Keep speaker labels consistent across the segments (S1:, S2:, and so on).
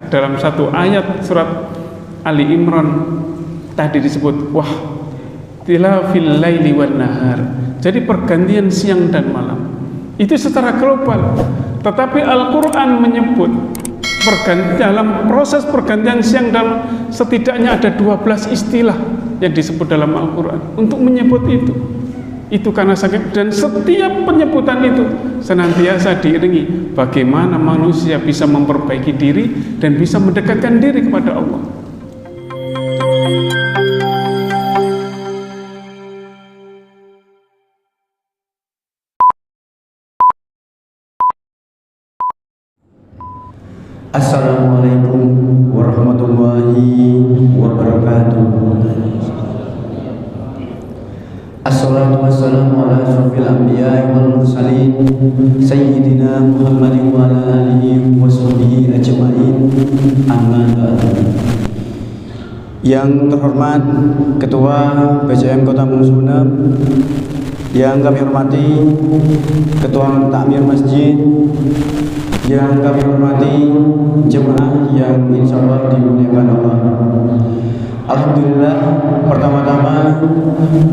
S1: dalam satu ayat surat Ali Imran tadi disebut wah tilafil laili wan nahar. Jadi pergantian siang dan malam itu secara global. Tetapi Al-Quran menyebut dalam proses pergantian siang dan setidaknya ada 12 istilah yang disebut dalam Al-Quran untuk menyebut itu. Itu karena sakit, dan setiap penyebutan itu senantiasa diiringi bagaimana manusia bisa memperbaiki diri dan bisa mendekatkan diri kepada Allah.
S2: Assalamualaikum warahmatullahi wabarakatuh. Assalatu wassalamu ala asyrafil anbiya'i wal mursalin sayyidina Muhammadin wa ala alihi wa sahbihi ajma'in. Amma ba'du. Yang terhormat Ketua BCM Kota Sumeneb, yang kami hormati Ketua Takmir Masjid, yang kami hormati jemaah yang insya Allah dimuliakan Allah. Alhamdulillah, pertama-tama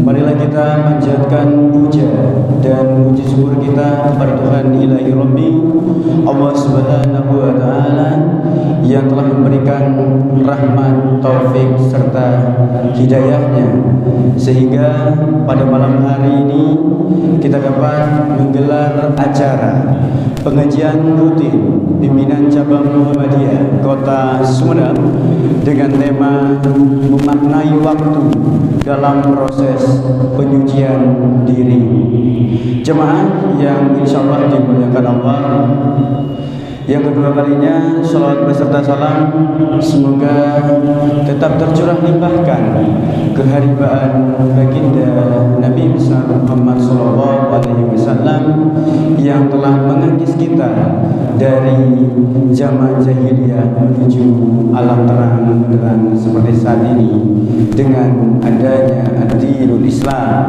S2: marilah kita panjatkan puja dan puji syukur kita kepada Tuhan Ilahi Rabbi Allah Subhanahu wa Ta'ala yang telah memberikan rahmat, taufik serta hidayahnya sehingga pada malam hari ini kita dapat menggelar acara pengajian rutin pimpinan cabang Muhammadiyah Kota Sumeneb dengan tema memaknai waktu dalam proses penyucian diri. Jemaah yang insya Allah dimuliakan Allah, yang kedua kalinya salawat beserta salam semoga tetap tercurah limpahkan keharibaan baginda Nabi besar Muhammad SAW yang telah mengangkis kita dari zaman jahiliyah menuju alam terang seperti saat ini dengan adanya ad-dinul Islam.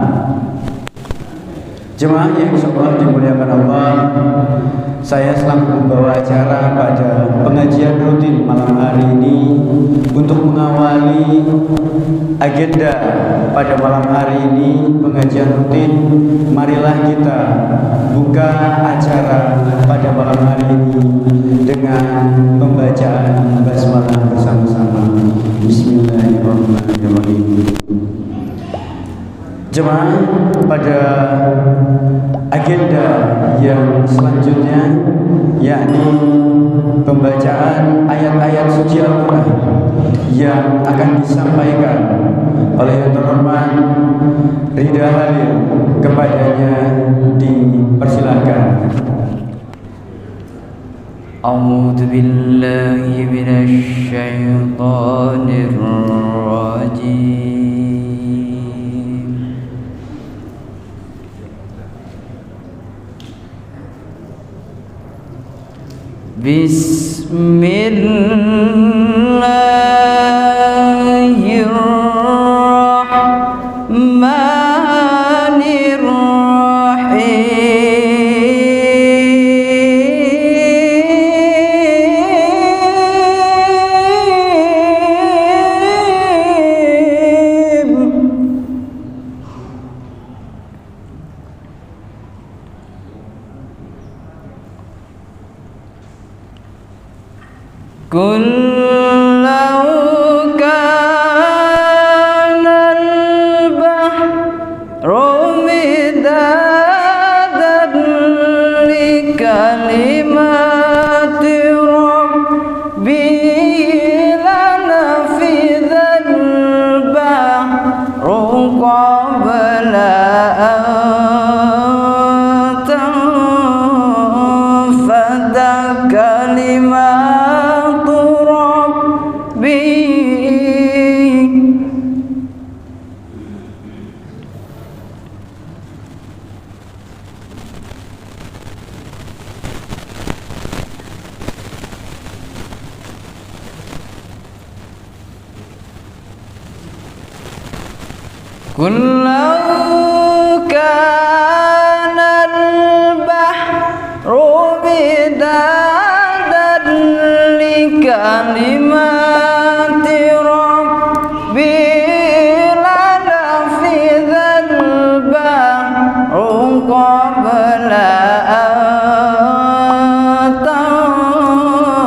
S2: Jemaah yang insyaallah dimuliakan Allah, saya selaku membawa acara pada pengajian rutin malam hari ini untuk mengawali agenda pada malam hari ini pengajian rutin. Marilah kita buka acara pada malam hari ini dengan pembacaan basmalah bersama-sama. Bismillahirrahmanirrahim. Jemaah, pada agenda yang selanjutnya yakni pembacaan ayat-ayat suci Al-Quran yang akan disampaikan oleh yang terhormat Rida Halil, kepadanya dipersilahkan.
S3: A'udzu billahi minasy syaithanir rajim. kalimati rabbi lanafidhal bahru qabla an tanfada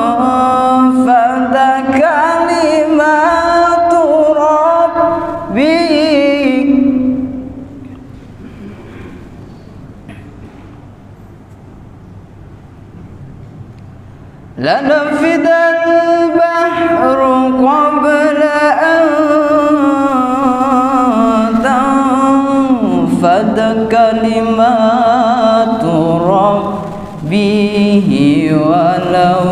S3: kalimatu rabbi. لنفد البحر قبل أن تنفد كلمات ربه ولو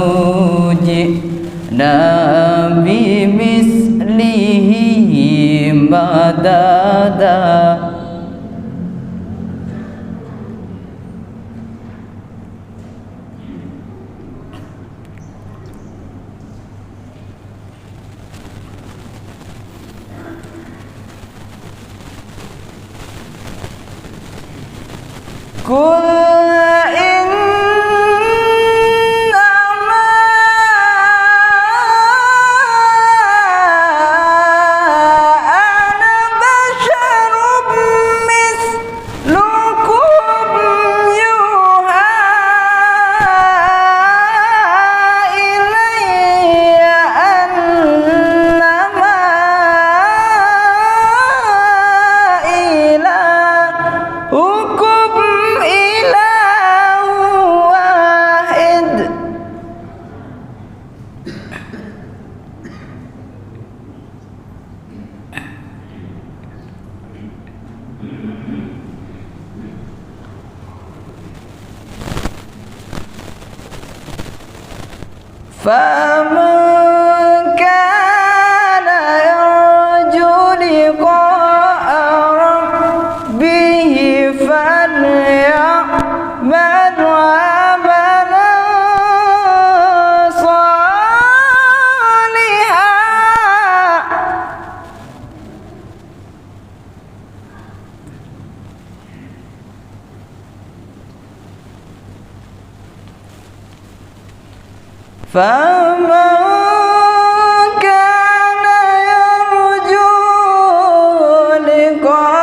S3: جئنا بمثله مددا. Qul innama ana basyarum mislukum yuha ilayya annama ilahukum ilahu wahid. Faman kana yarju liqa'a rabbih falya'mal 'amalan salihan. فمن كان يرجو لقاء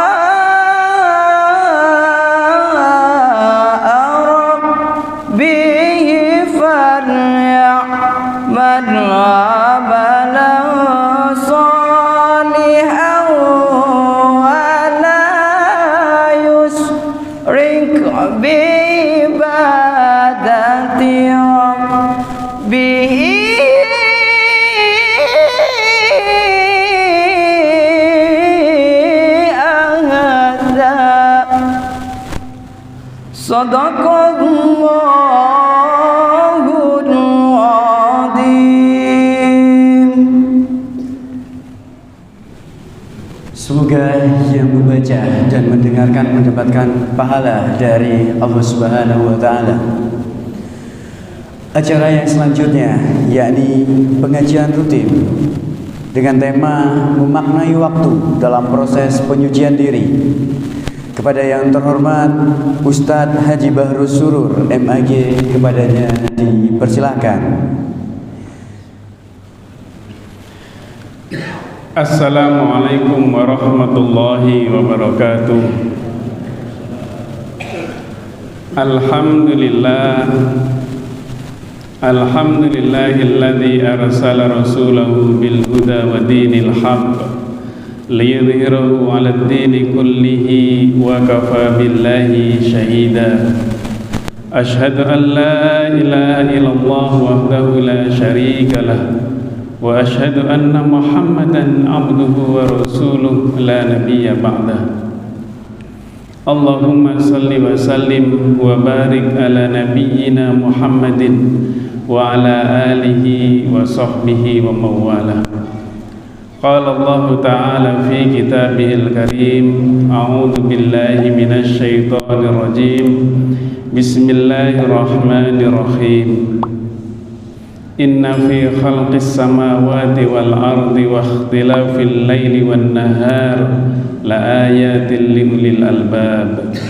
S3: ربه فليعمل عملا صالحا ولا يشرك بعبادة ربه أحدا. Sadaqallahul Azim.
S2: Semoga yang membaca dan mendengarkan mendapatkan pahala dari Allah Subhanahu wa taala. Acara yang selanjutnya yakni pengajian rutin dengan tema memaknai waktu dalam proses penyucian diri. Kepada yang terhormat Ustadz Haji Bahrus Surur MAG, kepadanya dipersilahkan.
S1: Assalamualaikum warahmatullahi wabarakatuh. Alhamdulillah, alhamdulillahilladzi arsala rasulahu bil huda wa dinil haqq liyudhhirahu 'alad dini kullihi wa kafa billahi shahida. Ashhadu an la ilaha illallah wahdahu la syarika lah wa ashhadu anna Muhammadan abduhu wa rasuluh la nabiyya ba'dah. Allahumma salli wa sallim wa barik ala nabiyyina Muhammadin wa ala alihi wa sahbihi wa mawalah. Qala Allah Ta'ala fi kitabihil karim, a'udhu billahi minasy syaithanir rajim. Bismillahirrahmanirrahim. Inna fi khalqis samawati wal ardi wa ikhtilafil laili wan nahar la ayatin li ulil albab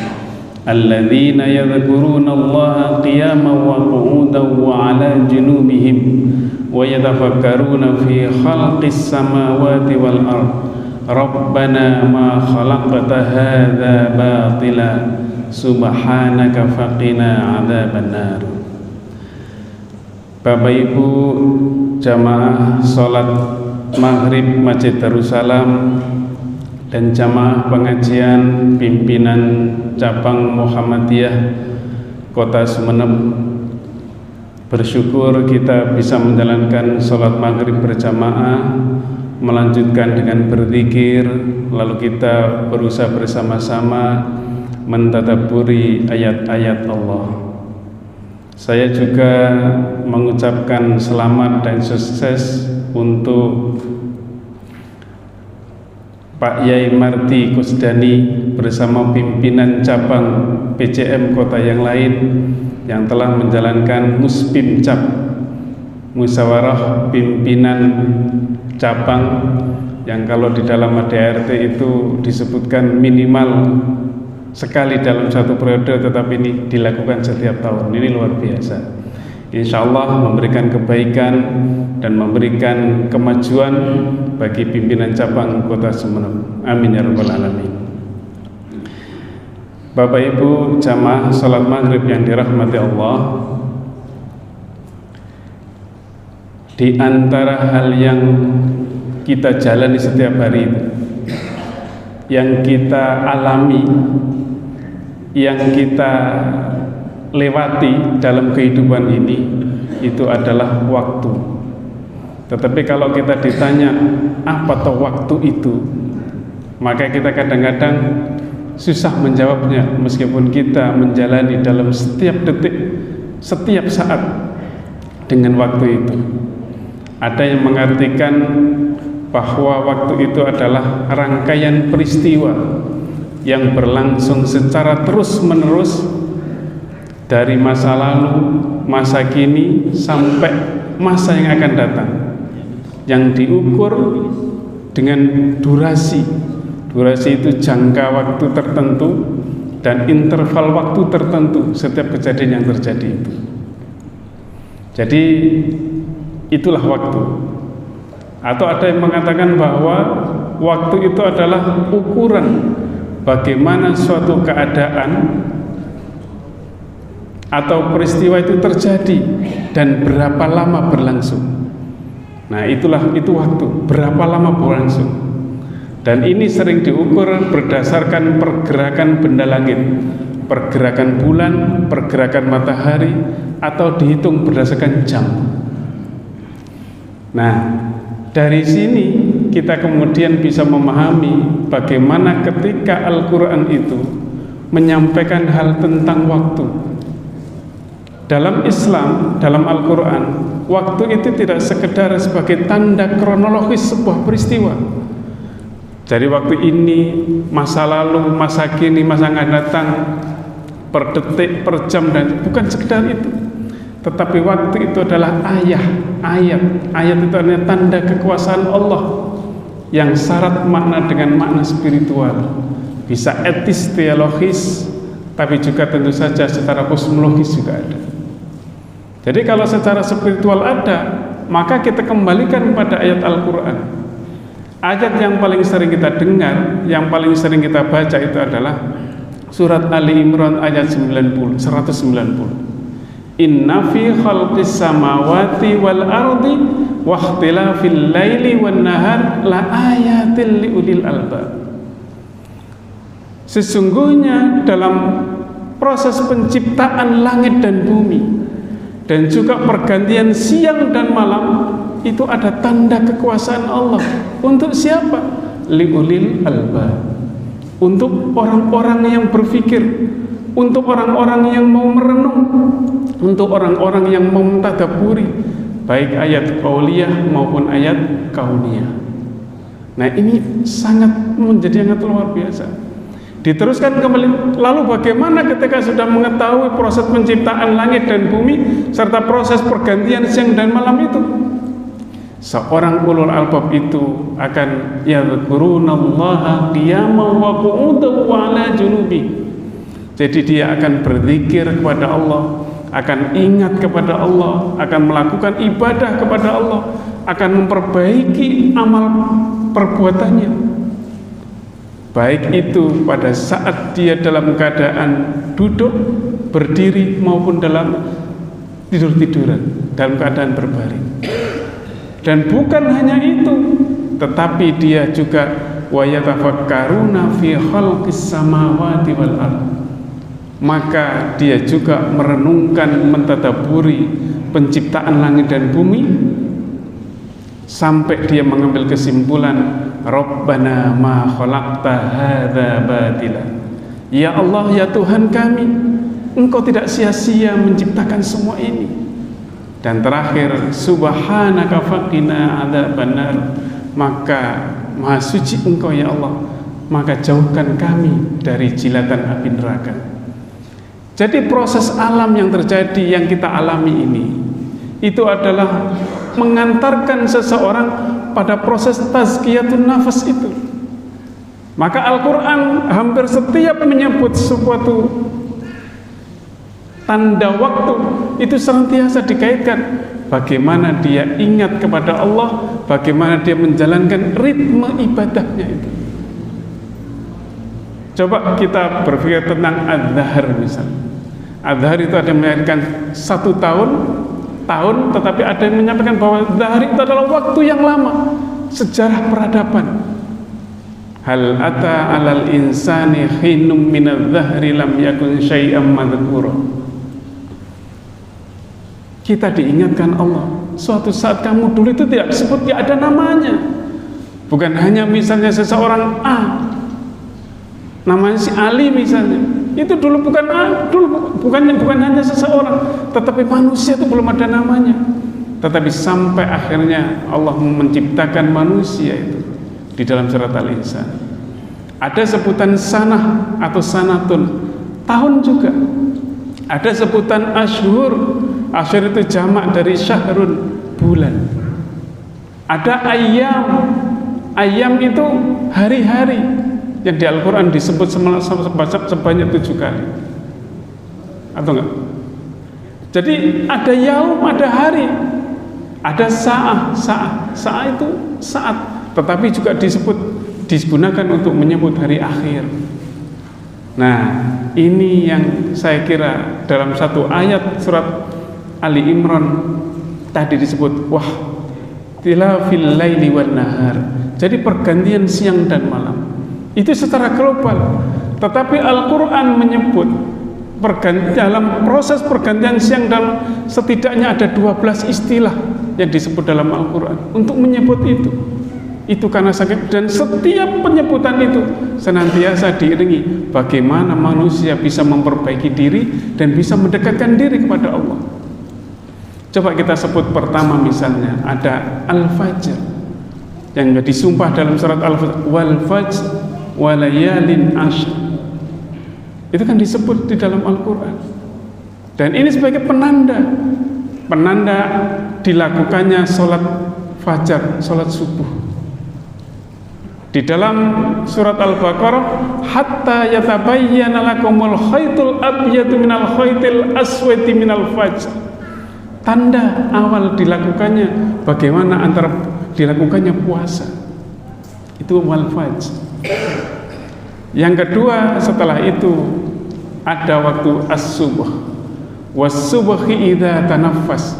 S1: alladzina yadhkuruna Allaha qiyaman wa qu'udan wa 'ala junubihim wa yatafakkaruna fi khalqis samawati wal ard rabbana ma khalaqta hadza batila subhanaka faqina adzabannar. Bapak Ibu jamaah salat maghrib Masjid Darussalam dan jamaah pengajian pimpinan cabang Muhammadiyah Kota Sumeneb, bersyukur kita bisa menjalankan sholat maghrib berjamaah, melanjutkan dengan berzikir, lalu kita berusaha bersama-sama mentadabburi ayat-ayat Allah. Saya juga mengucapkan selamat dan sukses untuk Pak Yai Marti Kusdani bersama pimpinan cabang PCM kota yang lain yang telah menjalankan Muspimcap, musyawarah pimpinan cabang, yang kalau di dalam ADART itu disebutkan minimal sekali dalam satu periode, tetapi ini dilakukan setiap tahun. Ini luar biasa. Insya Allah memberikan kebaikan dan memberikan kemajuan bagi pimpinan cabang Kota Sumeneb. Amin ya rabbal alamin. Bapak Ibu jamaah salat maghrib yang dirahmati Allah, di antara hal yang kita jalani setiap hari itu, yang kita alami, yang kita lewati dalam kehidupan ini, itu adalah waktu. Tetapi kalau kita ditanya apa toh waktu itu, maka kita kadang-kadang susah menjawabnya, meskipun kita menjalani dalam setiap detik, setiap saat dengan waktu itu. Ada yang mengartikan bahwa waktu itu adalah rangkaian peristiwa yang berlangsung secara terus-menerus dari masa lalu, masa kini, sampai masa yang akan datang, yang diukur dengan durasi. Durasi itu jangka waktu tertentu dan interval waktu tertentu setiap kejadian yang terjadi itu. Jadi itulah waktu. Atau ada yang mengatakan bahwa waktu itu adalah ukuran bagaimana suatu keadaan atau peristiwa itu terjadi dan berapa lama berlangsung. Nah, itu waktu, berapa lama berlangsung. Dan ini sering diukur berdasarkan pergerakan benda langit, pergerakan bulan, pergerakan matahari, atau dihitung berdasarkan jam. Nah, dari sini kita kemudian bisa memahami bagaimana ketika Al-Quran itu menyampaikan hal tentang waktu. Dalam Islam, dalam Al-Quran, waktu itu tidak sekedar sebagai tanda kronologis sebuah peristiwa. Jadi waktu ini, masa lalu, masa kini, masa akan datang, per detik, per jam, dan bukan sekedar itu. Tetapi waktu itu adalah ayat. Ayat itu adalah tanda kekuasaan Allah yang syarat makna dengan makna spiritual. Bisa etis, teologis, tapi juga tentu saja secara kosmologis juga ada. Jadi kalau secara spiritual ada, maka kita kembalikan pada ayat Al-Quran. Ayat yang paling sering kita dengar, yang paling sering kita baca itu adalah surat Ali Imran ayat 190. Inna fi khalqis samawati wal ardi wa ikhtilafil laili wan nahar la ayatil liulil albab. Sesungguhnya dalam proses penciptaan langit dan bumi dan juga pergantian siang dan malam itu ada tanda kekuasaan Allah. Untuk siapa? Liulil albab. Untuk orang-orang yang berpikir, untuk orang-orang yang mau merenung, untuk orang-orang yang mau mentadabburi baik ayat qauliyah maupun ayat kauniyah. Nah, ini menjadi sangat luar biasa. Diteruskan kembali, lalu bagaimana ketika sudah mengetahui proses penciptaan langit dan bumi serta proses pergantian siang dan malam itu? Seorang ulul albab itu akan yadhkurunallaha qiyaman wa qu'udan wa 'ala junubi. Jadi dia akan berzikir kepada Allah, akan ingat kepada Allah, akan melakukan ibadah kepada Allah, akan memperbaiki amal perbuatannya, baik itu pada saat dia dalam keadaan duduk, berdiri, maupun dalam tidur-tiduran, dalam keadaan berbaring. Dan bukan hanya itu, tetapi dia juga wa yatafakkaruna fi khalqis samawati wal ardh, maka dia juga merenungkan, mentadaburi penciptaan langit dan bumi, sampai dia mengambil kesimpulan, Rabbana ma khalaqta hadza batila, ya Allah, ya Tuhan kami, Engkau tidak sia-sia menciptakan semua ini. Dan terakhir, subhanaka faqina adzabannar, maka maha suci Engkau ya Allah, maka jauhkan kami dari jilatan api neraka. Jadi proses alam yang terjadi, yang kita alami ini, itu adalah mengantarkan seseorang pada proses tazkiyatun nafas itu. Maka Al-Quran hampir setiap menyebut suatu tanda waktu itu senantiasa dikaitkan bagaimana dia ingat kepada Allah, bagaimana dia menjalankan ritme ibadahnya itu. Coba kita berpikir tentang Adz-Dzahr misalnya. Adz-Dzahr itu ada yang menyampaikan 1 tahun, tetapi ada yang menyampaikan bahwa Dzahr itu adalah waktu yang lama, sejarah peradaban. Hal ata 'alal insani hinum minadz-dzahri lam yakun syai'an madhkura. Kita diingatkan Allah, suatu saat kamu dulu itu tidak disebut, tidak ada namanya. Bukan hanya misalnya seseorang A, namanya si Ali misalnya, itu dulu bukan A, bukan hanya seseorang, tetapi manusia itu belum ada namanya. Tetapi sampai akhirnya Allah menciptakan manusia itu di dalam surat Al-Insan. Ada sebutan sanah atau sanatun, tahun juga. Ada sebutan ashur, ashur itu jamak dari syahrun, bulan. Ada ayam, ayam itu hari-hari yang di Al-Quran disebut sebanyak 7 kali, atau enggak? Jadi ada yaum, ada hari, ada sa'ah itu saat, tetapi juga digunakan untuk menyebut hari akhir. Nah, ini yang saya kira dalam satu ayat surat Ali Imran tadi disebut wah tilafil laili wan nahar. Jadi pergantian siang dan malam itu secara global, tetapi Al-Quran menyebut dalam proses pergantian siang dan setidaknya ada 12 istilah yang disebut dalam Al-Quran untuk menyebut itu. Itu karena sakit, dan setiap penyebutan itu senantiasa diiringi bagaimana manusia bisa memperbaiki diri dan bisa mendekatkan diri kepada Allah. Coba kita sebut pertama misalnya ada Al-Fajr yang disumpah dalam surat Al-Fajr, wal fajr walayalin ashr. Itu kan disebut di dalam Al-Quran, dan ini sebagai penanda dilakukannya sholat fajar, sholat subuh. Di dalam surat Al-Baqarah, hatta yatabayyana lakumul khaytul abyadu minal khaytil aswadi minal fajr. Tanda awal dilakukannya bagaimana antara dilakukannya puasa, itu wal fajr. Yang kedua setelah itu ada waktu as-subuh, was-subhi idza tanaffas,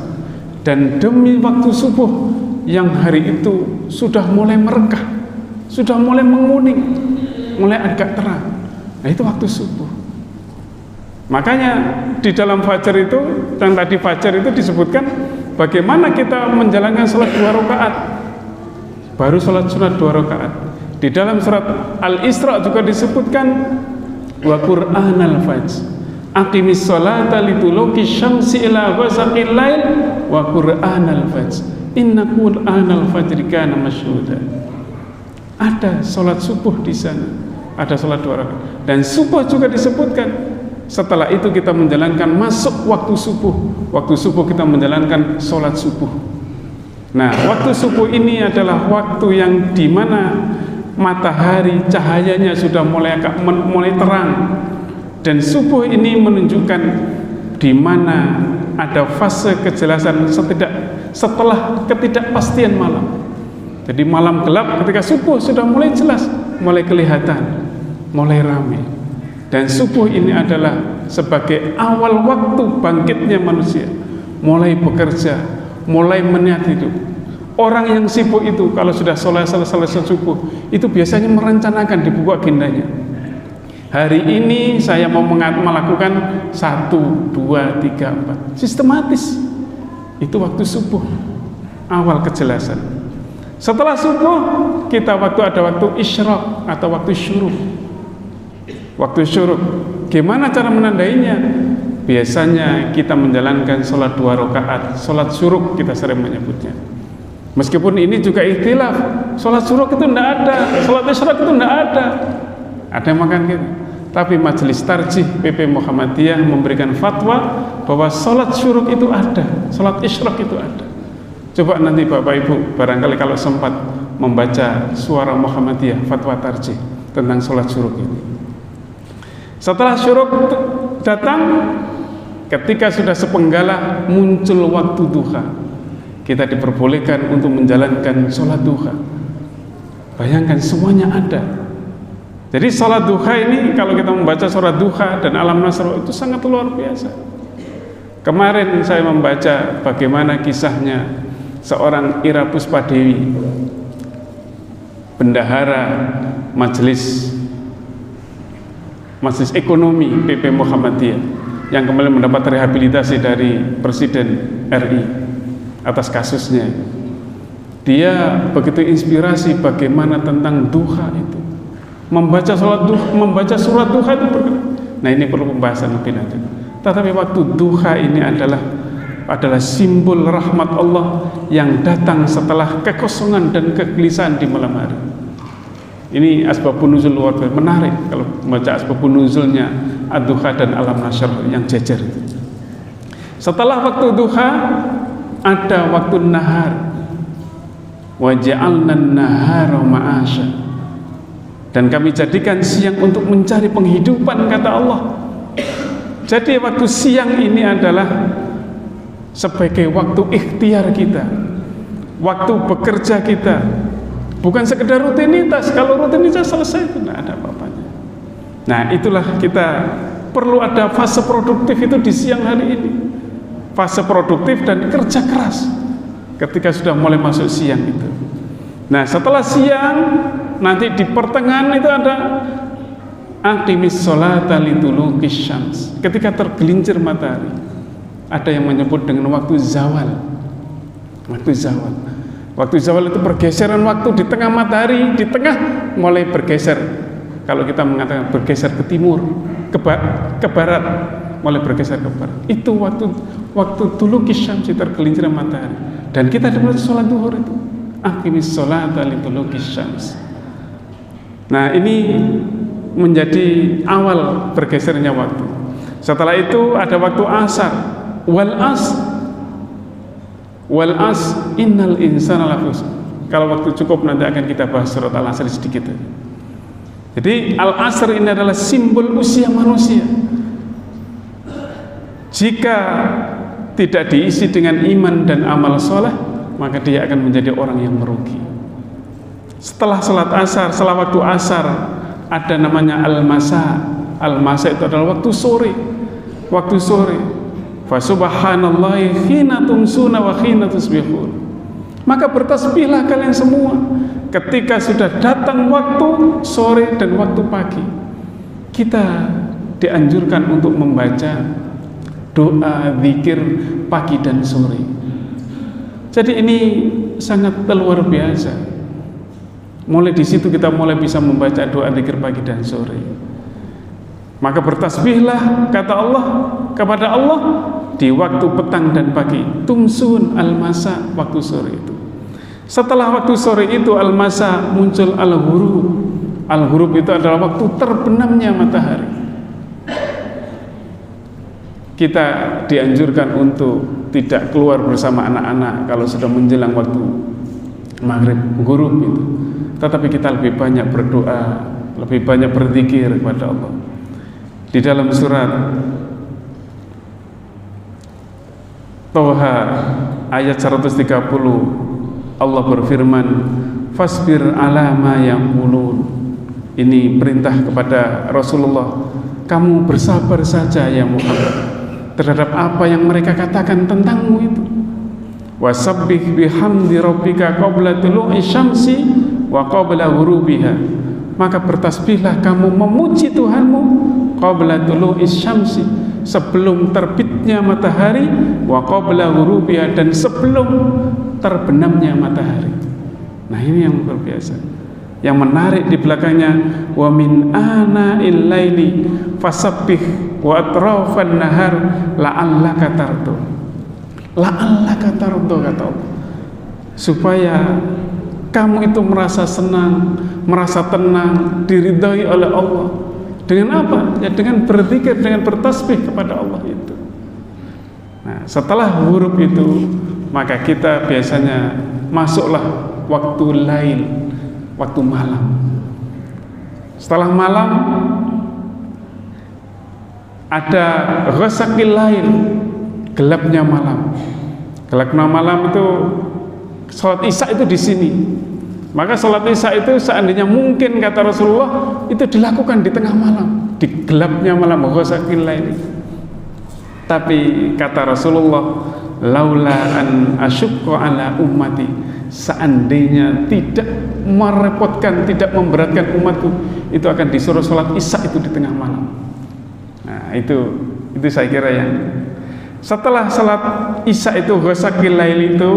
S1: dan demi waktu subuh yang hari itu sudah mulai merekah, sudah mulai menguning, mulai agak terang. Nah, itu waktu subuh. Makanya di dalam fajar itu, yang tadi fajar itu disebutkan bagaimana kita menjalankan sholat 2 rakaat, baru sholat sunat 2 rakaat. Di dalam surat Al-Isra juga disebutkan wa Qur'anal fajr aqimis sholata liduluki syamsi ila ghasaqil lail wa Qur'anal fajr inna Qur'anal fajri kana masyhuda. Ada sholat subuh di sana, ada sholat 2 rakaat, dan subuh juga disebutkan. Setelah itu kita menjalankan masuk waktu subuh. Waktu subuh kita menjalankan sholat subuh. Nah, waktu subuh ini adalah waktu yang dimana matahari cahayanya sudah mulai terang, dan subuh ini menunjukkan di mana ada fase kejelasan setelah ketidakpastian malam. Jadi malam gelap, ketika subuh sudah mulai jelas, mulai kelihatan, mulai ramai. Dan subuh ini adalah sebagai awal waktu bangkitnya manusia, mulai bekerja, mulai meniat hidup. Orang yang sibuk itu kalau sudah selesai subuh itu biasanya merencanakan di buku agendanya. Hari ini saya mau melakukan 1, 2, 3, 4 sistematis. Itu waktu subuh, awal kejelasan. Setelah subuh kita ada waktu isyraq atau waktu syuruk. Waktu syuruk, gimana cara menandainya? Biasanya kita menjalankan sholat 2 rakaat, sholat syuruk kita sering menyebutnya. Meskipun ini juga ikhtilaf, sholat syuruk itu tidak ada, sholat isyraq itu tidak ada. Ada yang makan gitu. Tapi Majelis Tarjih PP Muhammadiyah memberikan fatwa bahwa sholat syuruk itu ada, sholat isyraq itu ada. Coba nanti Bapak Ibu barangkali kalau sempat membaca Suara Muhammadiyah fatwa Tarjih tentang sholat syuruk ini. Setelah syuruk datang, ketika sudah sepenggalah muncul waktu duha, kita diperbolehkan untuk menjalankan sholat duha. Bayangkan semuanya ada. Jadi sholat duha ini kalau kita membaca sholat duha dan alam nasr itu sangat luar biasa. Kemarin saya membaca bagaimana kisahnya seorang Ira Puspadewi, bendahara Majelis Ekonomi PP Muhammadiyah yang kembali mendapat rehabilitasi dari Presiden RI atas kasusnya. Dia begitu inspirasi bagaimana tentang duha itu. Membaca surat duha itu nah ini perlu pembahasan lebih lanjut. Tetapi waktu duha ini adalah simbol rahmat Allah yang datang setelah kekosongan dan kegelisahan di malam hari. Ini asbabun nuzul luar biasa menarik kalau membaca asbabun nuzulnya ad-duha dan alam nasr yang jejer itu. Setelah waktu duha ada waktu nahar. Wa ja'alna an-nahara ma'asya. Dan kami jadikan siang untuk mencari penghidupan, kata Allah. Jadi waktu siang ini adalah sebagai waktu ikhtiar kita, waktu bekerja kita, bukan sekedar rutinitas. Kalau rutinitas selesai, tidak ada apa-apanya. Nah, itulah kita perlu ada fase produktif itu di siang hari ini. Fase produktif dan kerja keras ketika sudah mulai masuk siang itu. Nah, setelah siang nanti di pertengahan itu ada aqimis sholata liduluqis syams, ketika tergelincir matahari. Ada yang menyebut dengan waktu zawal. Waktu zawal itu pergeseran waktu di tengah matahari, di tengah mulai bergeser. Kalau kita mengatakan bergeser ke timur, ke barat, mulai bergeser ke barat. Itu waktu duluqis syams, tergelincir matahari. Dan kita dimulai sholat duhur itu. Aqimis sholata liduluqis syams. Nah, ini menjadi awal bergesernya waktu. Setelah itu ada waktu asar. Wal as innal insana lafusq. Kalau waktu cukup nanti akan kita bahas surat Al-Asr sedikit. Jadi Al-Asr ini adalah simbol usia manusia. Jika tidak diisi dengan iman dan amal soleh, maka dia akan menjadi orang yang merugi. Setelah salat asar, setelah waktu asar, ada namanya al-masa. Al-masa itu adalah waktu sore. Waktu sore. Fa subhanallahi hina tumsuna wa hina tusbihun. Maka bertasbihlah kalian semua ketika sudah datang waktu sore dan waktu pagi. Kita dianjurkan untuk membaca doa, zikir pagi dan sore. Jadi ini sangat luar biasa. Mulai di situ kita mulai bisa membaca doa zikir pagi dan sore. Maka bertasbihlah kata Allah kepada Allah di waktu petang dan pagi. Tumsun al-masa, waktu sore itu. Setelah waktu sore itu al-masa muncul al-ghurub. Al-ghurub itu adalah waktu terbenamnya matahari. Kita dianjurkan untuk tidak keluar bersama anak-anak kalau sudah menjelang waktu maghrib, ghurub itu. Tetapi kita lebih banyak berdoa, lebih banyak berzikir kepada Allah. Di dalam surat Toha ayat 130 Allah berfirman, fasbir ala ma yaqulun. Ini perintah kepada Rasulullah, kamu bersabar saja ya Muhammad terhadap apa yang mereka katakan tentangmu itu. Wasabbih bihamdi rabbika qabla tulu'i syamsi wa qabla ghurubiha. Maka bertasbihlah kamu memuji Tuhanmu qabla tulu'i syamsi, sebelum terbitnya matahari, wa qabla ghurubiha, dan sebelum terbenamnya matahari. Nah, ini yang luar biasa. Yang menarik di belakangnya, wa min ana'il laili fasabbih wa atrafan nahar la'allaka tardu. La'allaka tardu, kata Allah, supaya kamu itu merasa senang, merasa tenang, diridhai oleh Allah. Dengan apa? Ya dengan berzikir, dengan bertasbih kepada Allah itu. Nah, setelah huruf itu, maka kita biasanya masuklah waktu lail, waktu malam. Setelah malam ada ghasaqil lail, gelapnya malam. Gelapnya malam itu salat Isya itu di sini. Maka salat Isya itu seandainya mungkin, kata Rasulullah, itu dilakukan di tengah malam, di gelapnya malam, ghasaqil lail. Tapi kata Rasulullah, laula an asyqa ala ummati, seandainya tidak merepotkan, tidak memberatkan umatku, itu akan disuruh sholat Isya itu di tengah malam. Nah, itu saya kira yang setelah sholat Isya itu, ghasaqil lail itu,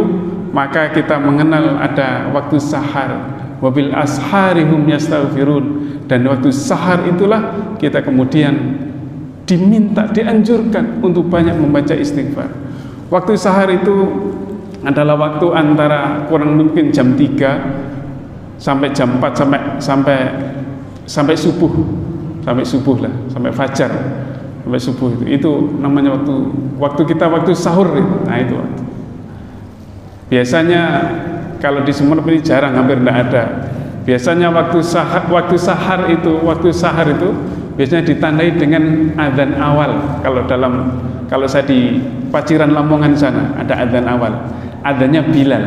S1: maka kita mengenal ada waktu sahar, wabil asharihum yastaghfirun, dan waktu sahar itulah kita kemudian diminta, dianjurkan untuk banyak membaca istighfar. Waktu sahar itu adalah waktu antara kurang mungkin jam 3 sampai jam 4 sampai subuh. Sampai subuh lah, sampai fajar, sampai subuh itu namanya waktu kita waktu sahur itu. Nah, itu waktu. Biasanya kalau di Sumenep ini jarang, hampir tidak ada. Biasanya waktu sahar itu biasanya ditandai dengan adzan awal. Kalau saya di Paciran Lamongan sana ada adzan awal. Adzannya Bilal.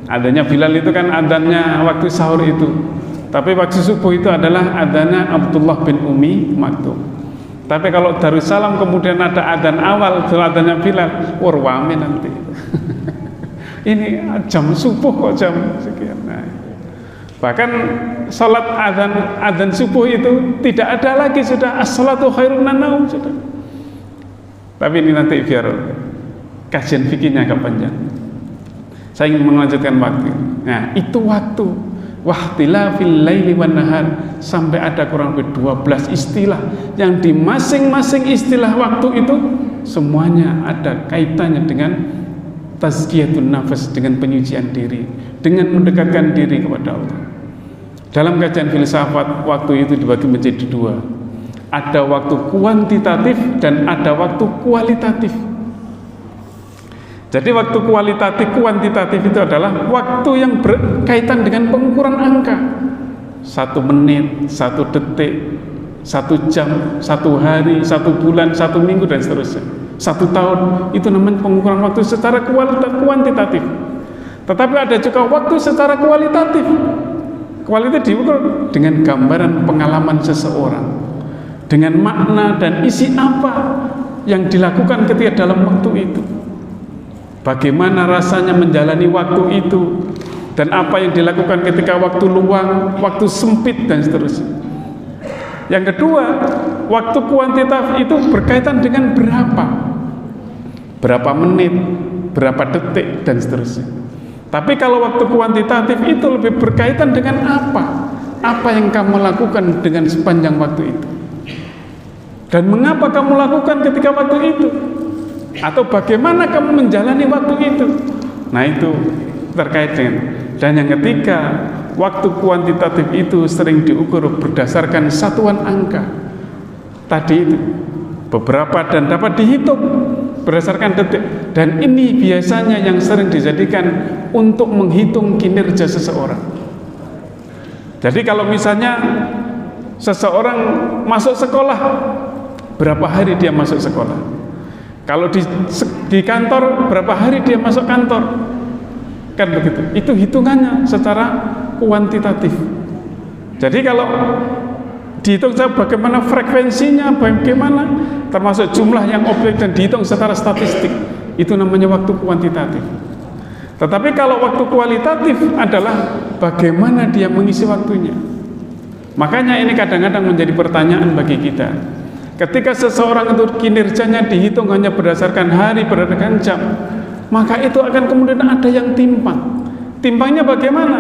S1: Adzannya Bilal itu kan adzannya waktu sahur itu. Tapi waktu subuh itu adalah adzannya Abdullah bin Umi Maktum. Tapi kalau Darussalam kemudian ada adzan awal, adzannya Bilal, rame nanti. Ini jam subuh kok jam sekian. Nah, bahkan salat adzan subuh itu tidak ada lagi, sudah as-salatu khairun minan naum sudah. Tapi ini nanti biar kajian fikihnya agak panjang. Saya ingin melanjutkan waktu. Nah, itu waktu wahtilafil laili wan nahar, sampai ada kurang lebih 12 istilah yang di masing-masing istilah waktu itu semuanya ada kaitannya dengan tazkiyatun nafas, dengan penyucian diri, dengan mendekatkan diri kepada Allah. Dalam kajian filsafat, waktu itu dibagi menjadi 2. Ada waktu kuantitatif dan ada waktu kualitatif. Jadi waktu kuantitatif itu adalah waktu yang berkaitan dengan pengukuran angka. 1 menit, 1 detik, 1 jam, 1 hari, 1 bulan, 1 minggu, dan seterusnya. 1 tahun, itu namanya pengukuran waktu secara kuantitatif. Tetapi ada juga waktu secara kualitatif. Kualitatif diukur dengan gambaran pengalaman seseorang, dengan makna dan isi apa yang dilakukan ketika dalam waktu itu, bagaimana rasanya menjalani waktu itu, dan apa yang dilakukan ketika waktu luang, waktu sempit, dan seterusnya. Yang kedua, waktu kuantitatif itu berkaitan dengan berapa menit, berapa detik, dan seterusnya. Tapi kalau waktu kuantitatif itu lebih berkaitan dengan apa yang kamu lakukan dengan sepanjang waktu itu, dan mengapa kamu lakukan ketika waktu itu, atau bagaimana kamu menjalani waktu itu. Nah, itu terkait dengan. Dan yang ketiga, waktu kuantitatif itu sering diukur berdasarkan satuan angka. Tadi itu beberapa dan dapat dihitung berdasarkan detik. Dan ini biasanya yang sering dijadikan untuk menghitung kinerja seseorang. Jadi kalau misalnya seseorang masuk sekolah, berapa hari dia masuk sekolah? Kalau di kantor berapa hari dia masuk kantor, kan begitu. Itu hitungannya secara kuantitatif. Jadi kalau dihitung bagaimana frekuensinya, bagaimana termasuk jumlah yang objek dan dihitung secara statistik, itu namanya waktu kuantitatif. Tetapi kalau waktu kualitatif adalah bagaimana dia mengisi waktunya. Makanya ini kadang-kadang menjadi pertanyaan bagi kita. Ketika seseorang itu kinerjanya dihitung hanya berdasarkan hari, berdasarkan jam, maka itu akan kemudian ada yang timpang. Timpangnya bagaimana?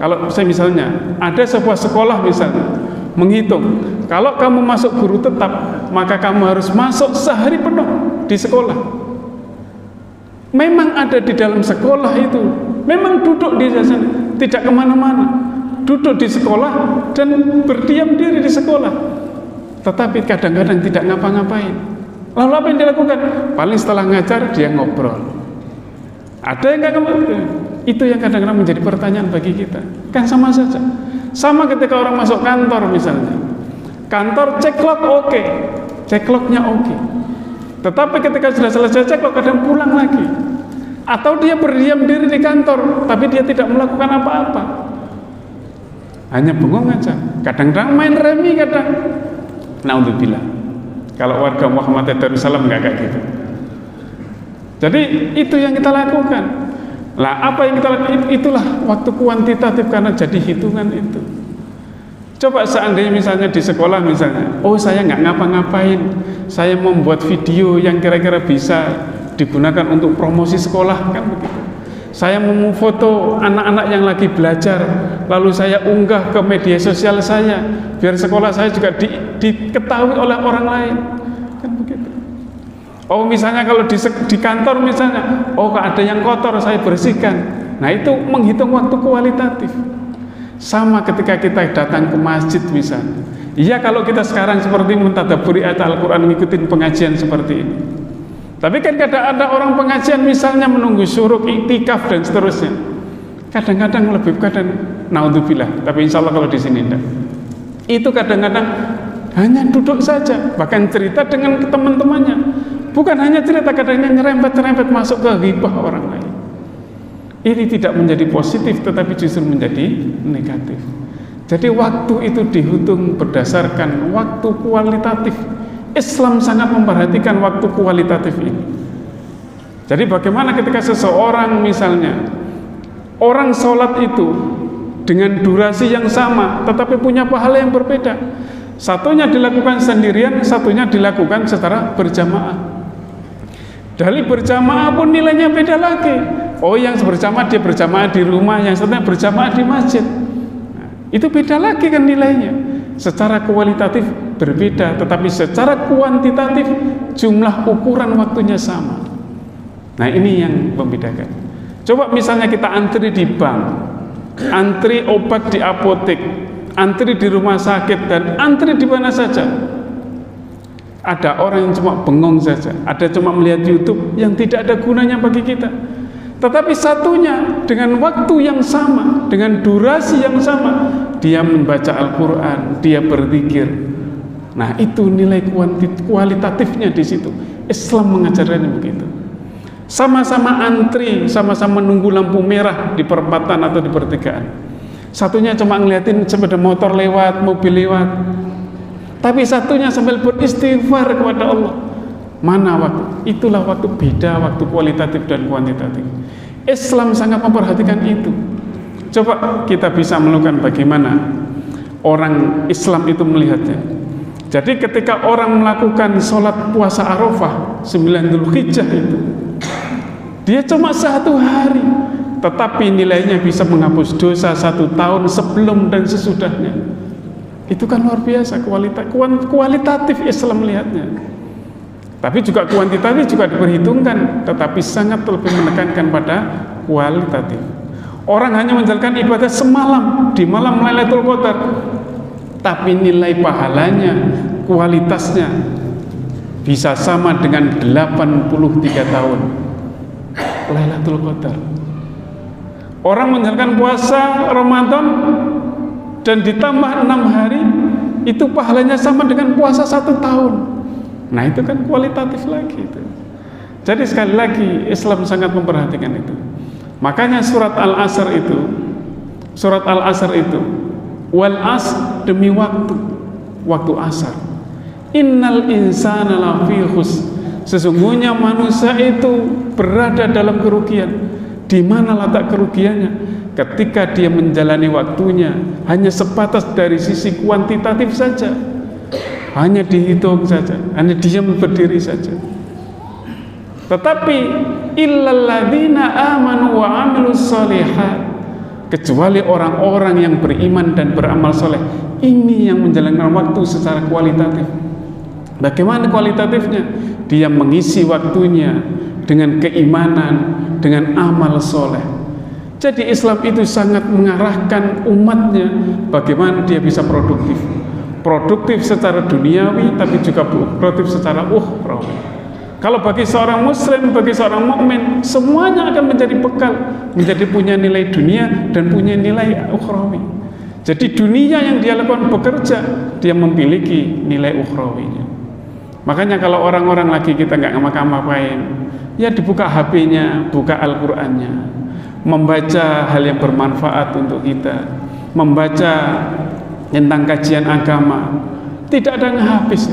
S1: Kalau saya misalnya ada sebuah sekolah misalnya menghitung, kalau kamu masuk guru tetap, maka kamu harus masuk sehari penuh di sekolah. Memang ada di dalam sekolah itu, memang duduk di sana, tidak kemana-mana, duduk di sekolah dan berdiam diri di sekolah. Tetapi kadang-kadang tidak ngapa-ngapain. Lalu apa yang dilakukan? Paling setelah ngajar dia ngobrol. Ada yang nggak kemana? Itu yang kadang-kadang menjadi pertanyaan bagi kita. Kan sama saja. Sama ketika orang masuk kantor misalnya. Kantor ceklok oke, cekloknya oke. Tetapi ketika sudah selesai ceklok kadang pulang lagi. Atau dia berdiam diri di kantor, tapi dia tidak melakukan apa-apa. Hanya bengong aja. Kadang-kadang main remi, kadang. Naudzubillah. Kalau warga Muhammad Darussalam nggak kayak gitu. Jadi itu yang kita lakukan. Lah apa yang kita lakukan? Itulah waktu kuantitatif karena jadi hitungan itu. Coba seandainya misalnya di sekolah misalnya, oh saya nggak ngapa-ngapain, saya membuat video yang kira-kira bisa digunakan untuk promosi sekolah, kan begitu. Saya memfoto anak-anak yang lagi belajar, lalu saya unggah ke media sosial saya, biar sekolah saya juga diketahui oleh orang lain, kan begitu. Oh misalnya kalau di kantor misalnya, oh ada yang kotor saya bersihkan. Nah itu menghitung waktu kualitatif. Sama ketika kita datang ke masjid misalnya. Iya kalau kita sekarang seperti mentadabburi ayat Al-Quran, ngikutin pengajian seperti ini. Tapi kan kadang ada orang pengajian misalnya menunggu syuruk, iktikaf dan seterusnya. Kadang-kadang lebih naudzubillah. Tapi insya Allah kalau di sini enggak. Itu kadang-kadang hanya duduk saja, bahkan cerita dengan teman-temannya. Bukan hanya cerita, kadang-kadang nyerempet-nyerempet masuk ke ghibah orang lain. Ini tidak menjadi positif, tetapi justru menjadi negatif. Jadi waktu itu dihitung berdasarkan waktu kualitatif. Islam sangat memperhatikan waktu kualitatif ini. Jadi bagaimana ketika seseorang misalnya orang sholat itu dengan durasi yang sama tetapi punya pahala yang berbeda. Satunya dilakukan sendirian, satunya dilakukan secara berjamaah. Dari berjamaah pun nilainya beda lagi. Oh yang berjamaah dia berjamaah di rumah, yang satunya berjamaah di masjid. Nah, itu beda lagi kan nilainya. Secara kualitatif berbeda, tetapi secara kuantitatif jumlah ukuran waktunya sama. Nah ini yang membedakan. Coba misalnya kita antri di bank, antri obat di apotek, antri di rumah sakit, dan antri di mana saja. Ada orang yang cuma bengong saja, ada cuma melihat YouTube yang tidak ada gunanya bagi kita. Tetapi satunya dengan waktu yang sama, dengan durasi yang sama, dia membaca Al-Quran, dia berzikir. Nah itu nilai kualitatifnya di situ. Islam mengajarkannya begitu. Sama-sama antri, sama-sama menunggu lampu merah di perempatan atau di pertigaan. Satunya cuma ngeliatin sepeda motor lewat, mobil lewat. Tapi satunya sambil beristighfar kepada Allah. Mana waktu? Itulah waktu beda, waktu kualitatif dan kuantitatif. Islam sangat memperhatikan itu. Coba kita bisa melakukan bagaimana orang Islam itu melihatnya. Jadi ketika orang melakukan sholat puasa Arafah 9 Dzulhijjah itu, dia cuma 1 hari, tetapi nilainya bisa menghapus dosa 1 tahun sebelum dan sesudahnya. Itu kan luar biasa kualitatif Islam melihatnya. Tapi juga kuantitatif juga diperhitungkan, tetapi sangat lebih menekankan pada kualitatif. Orang hanya menjalankan ibadah semalam di malam Lailatul Qadar, tapi nilai pahalanya, kualitasnya bisa sama dengan 83 tahun Lailatul Qadar. Orang menjalankan puasa Ramadan dan ditambah 6 hari, itu pahalanya sama dengan puasa 1 tahun. Nah itu kan kualitatif lagi itu. Jadi sekali lagi Islam sangat memperhatikan itu. Makanya surat Al-Asr itu wal asr, demi waktu asar. Innal insana lafi khusr, sesungguhnya manusia itu berada dalam kerugian. Di mana letak kerugiannya? Ketika dia menjalani waktunya hanya sebatas dari sisi kuantitatif saja, hanya dihitung saja, hanya diam berdiri saja. Tetapi illal ladzina amanu wa amilus sholihat, kecuali orang-orang yang beriman dan beramal soleh, ini yang menjalankan waktu secara kualitatif. Bagaimana kualitatifnya? Dia mengisi waktunya dengan keimanan, dengan amal soleh. Jadi Islam itu sangat mengarahkan umatnya bagaimana dia bisa produktif secara duniawi, tapi juga produktif secara ukhrawi. Kalau bagi seorang muslim, bagi seorang mukmin, semuanya akan menjadi bekal, menjadi punya nilai dunia dan punya nilai ukhrawi. Jadi dunia yang dia lakukan bekerja, dia memiliki nilai ukhrawinya. Makanya kalau orang-orang lagi kita nggak ngapa-ngapain, ya dibuka HP-nya, buka Al-Qur'annya, membaca hal yang bermanfaat untuk kita, membaca tentang kajian agama, tidak ada yang habis.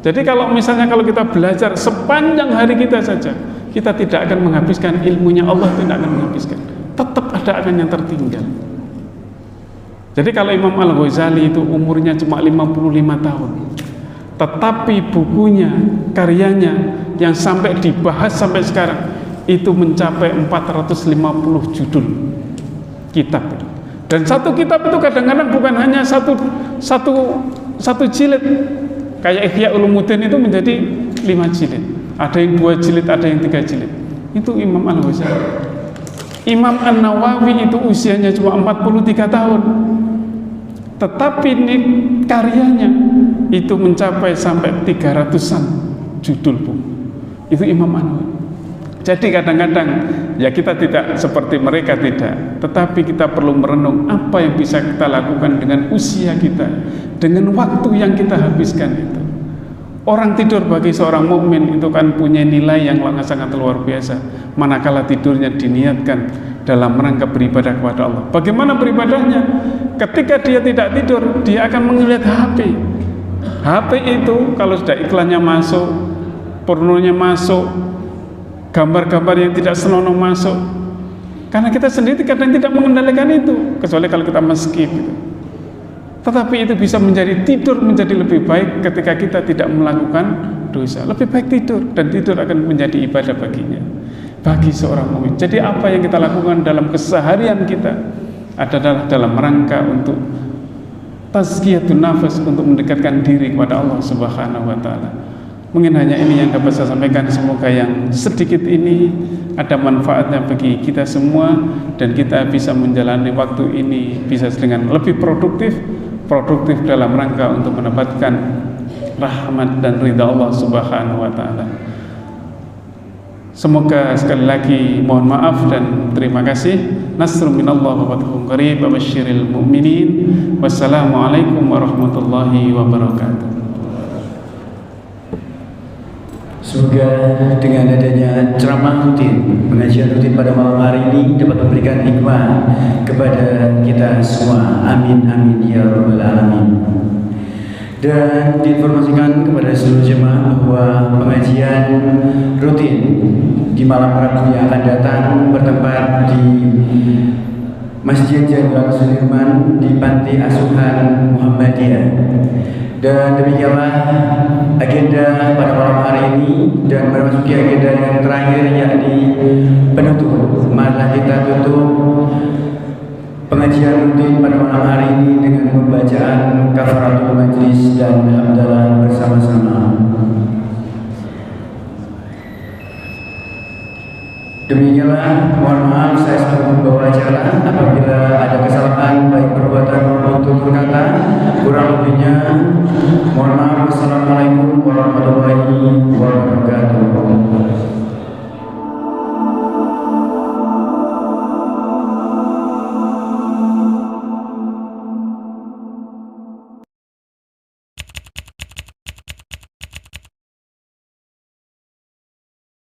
S1: Jadi kalau misalnya kalau kita belajar sepanjang hari kita saja, kita tidak akan menghabiskan ilmunya, Allah tidak akan menghabiskan. Tetap ada akan yang tertinggal. Jadi kalau Imam Al-Ghazali itu umurnya cuma 55 tahun, tetapi bukunya, karyanya yang sampai dibahas sampai sekarang itu mencapai 450 judul kitab. Dan satu kitab itu kadang-kadang bukan hanya satu jilid. Kayak Ihya Ulumuddin itu menjadi 5 jilid, ada yang 2 jilid, ada yang 3 jilid. Itu Imam Al-Ghazali. Imam An-Nawawi itu usianya cuma 43 tahun, tetapi ini karyanya itu mencapai sampai 300-an judul buku. Itu Imam An-Nawawi. Jadi kadang-kadang ya kita tidak seperti mereka, tidak, tetapi kita perlu merenung apa yang bisa kita lakukan dengan usia kita, dengan waktu yang kita habiskan itu. Orang tidur bagi seorang mukmin itu kan punya nilai yang sangat luar biasa, manakala tidurnya diniatkan dalam rangka beribadah kepada Allah. Bagaimana beribadahnya? Ketika dia tidak tidur, dia akan melihat HP. HP itu kalau sudah iklannya masuk, pornonya masuk, gambar-gambar yang tidak senonoh masuk. Karena kita sendiri kadang tidak mengendalikan itu, kecuali kalau kita men-skip gitu. Tetapi itu bisa menjadi tidur menjadi lebih baik ketika kita tidak melakukan dosa. Lebih baik tidur, dan tidur akan menjadi ibadah baginya, bagi seorang mukmin. Jadi apa yang kita lakukan dalam keseharian kita adalah dalam rangka untuk tazkiyatun nafas, untuk mendekatkan diri kepada Allah Subhanahu wa taala. Mungkin hanya ini yang dapat saya sampaikan. Semoga yang sedikit ini ada manfaatnya bagi kita semua, dan kita bisa menjalani waktu ini bisa dengan lebih produktif dalam rangka untuk mendapatkan rahmat dan ridha Allah Subhanahu wa taala. Semoga sekali lagi mohon maaf dan terima kasih. Nasrun minallah wa fathun qarib wa basyiril mu'minin. Wassalamualaikum warahmatullahi wabarakatuh.
S2: Semoga dengan adanya ceramah rutin, pengajian rutin pada malam hari ini dapat memberikan hikmah kepada kita semua. Amin amin ya rabbal alamin. Dan diinformasikan kepada seluruh jemaah bahwa pengajian rutin di malam Rabu yang akan datang bertempat di Masjid Jenderal Sudirman di Panti Asuhan Muhammadiyah. Dan demikianlah agenda pada malam hari ini, dan memasuki agenda yang terakhir, yakni penutup. Mari kita tutup pengajian rutin pada malam hari ini dengan pembacaan kafaratul majlis dan hamdalah bersama-sama. Demikianlah, mohon maaf saya selalu membawa acara. Apabila ada kesalahan baik perbuatan maupun tutur kata, kurang lebihnya mohon maaf. Wassalamualaikum warahmatullahi wabarakatuh.